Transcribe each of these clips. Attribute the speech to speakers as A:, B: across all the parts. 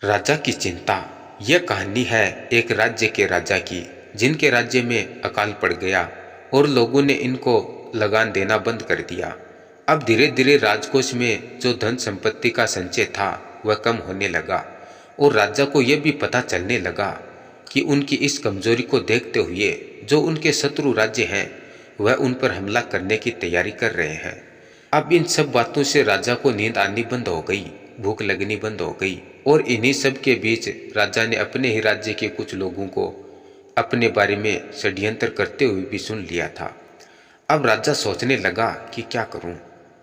A: राजा की चिंता। यह कहानी है एक राज्य के राजा की, जिनके राज्य में अकाल पड़ गया और लोगों ने इनको लगान देना बंद कर दिया। अब धीरे धीरे राजकोष में जो धन संपत्ति का संचय था वह कम होने लगा और राजा को यह भी पता चलने लगा कि उनकी इस कमजोरी को देखते हुए जो उनके शत्रु राज्य हैं वह उन पर हमला करने की तैयारी कर रहे हैं। अब इन सब बातों से राजा को नींद आनी बंद हो गई, भूख लगनी बंद हो गई और इन्हीं सब के बीच राजा ने अपने ही राज्य के कुछ लोगों को अपने बारे में षड्यंत्र करते हुए भी सुन लिया था। अब राजा सोचने लगा कि क्या करूं,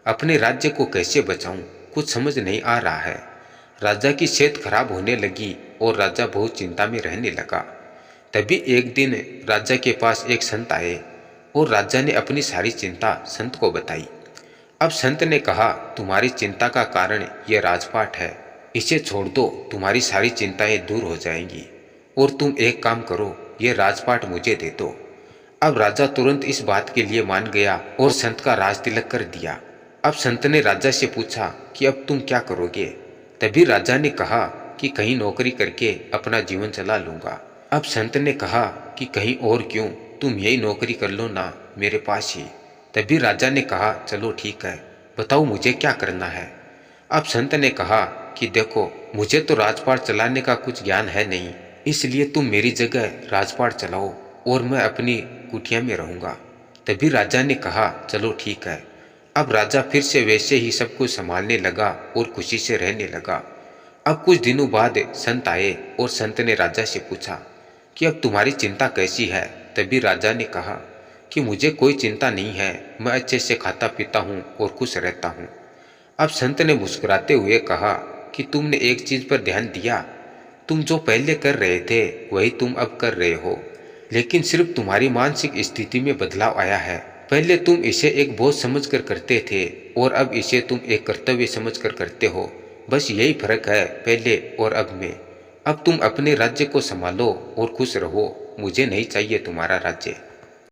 A: अपने राज्य को कैसे बचाऊं, कुछ समझ नहीं आ रहा है। राजा की सेहत खराब होने लगी और राजा बहुत चिंता में रहने लगा। तभी एक दिन राजा के पास एक संत आए और राजा ने अपनी सारी चिंता संत को बताई। अब संत ने कहा, तुम्हारी चिंता का कारण यह राजपाट है, इसे छोड़ दो, तुम्हारी सारी चिंताएं दूर हो जाएंगी और तुम एक काम करो, ये राजपाट मुझे दे दो। अब राजा तुरंत इस बात के लिए मान गया और संत का राज तिलक कर दिया। अब संत ने राजा से पूछा कि अब तुम क्या करोगे। तभी राजा ने कहा कि कहीं नौकरी करके अपना जीवन चला लूंगा। अब संत ने कहा कि कहीं और क्यों, तुम यही नौकरी कर लो ना मेरे पास ही। तभी राजा ने कहा, चलो ठीक है, बताओ मुझे क्या करना है। अब संत ने कहा कि देखो, मुझे तो राजपाट चलाने का कुछ ज्ञान है नहीं, इसलिए तुम मेरी जगह राजपाट चलाओ और मैं अपनी कुटिया में रहूंगा। तभी राजा ने कहा, चलो ठीक है। अब राजा फिर से वैसे ही सब कुछ संभालने लगा और खुशी से रहने लगा। अब कुछ दिनों बाद संत आए और संत ने राजा से पूछा कि अब तुम्हारी चिंता कैसी है। तभी राजा ने कहा कि मुझे कोई चिंता नहीं है, मैं अच्छे से खाता पीता हूँ और खुश रहता हूँ। अब संत ने मुस्कुराते हुए कहा कि तुमने एक चीज पर ध्यान दिया, तुम जो पहले कर रहे थे वही तुम अब कर रहे हो, लेकिन सिर्फ तुम्हारी मानसिक स्थिति में बदलाव आया है। पहले तुम इसे एक बोझ समझकर करते थे और अब इसे तुम एक कर्तव्य समझकर करते हो। बस यही फर्क है पहले और अब में। अब तुम अपने राज्य को संभालो और खुश रहो, मुझे नहीं चाहिए तुम्हारा राज्य।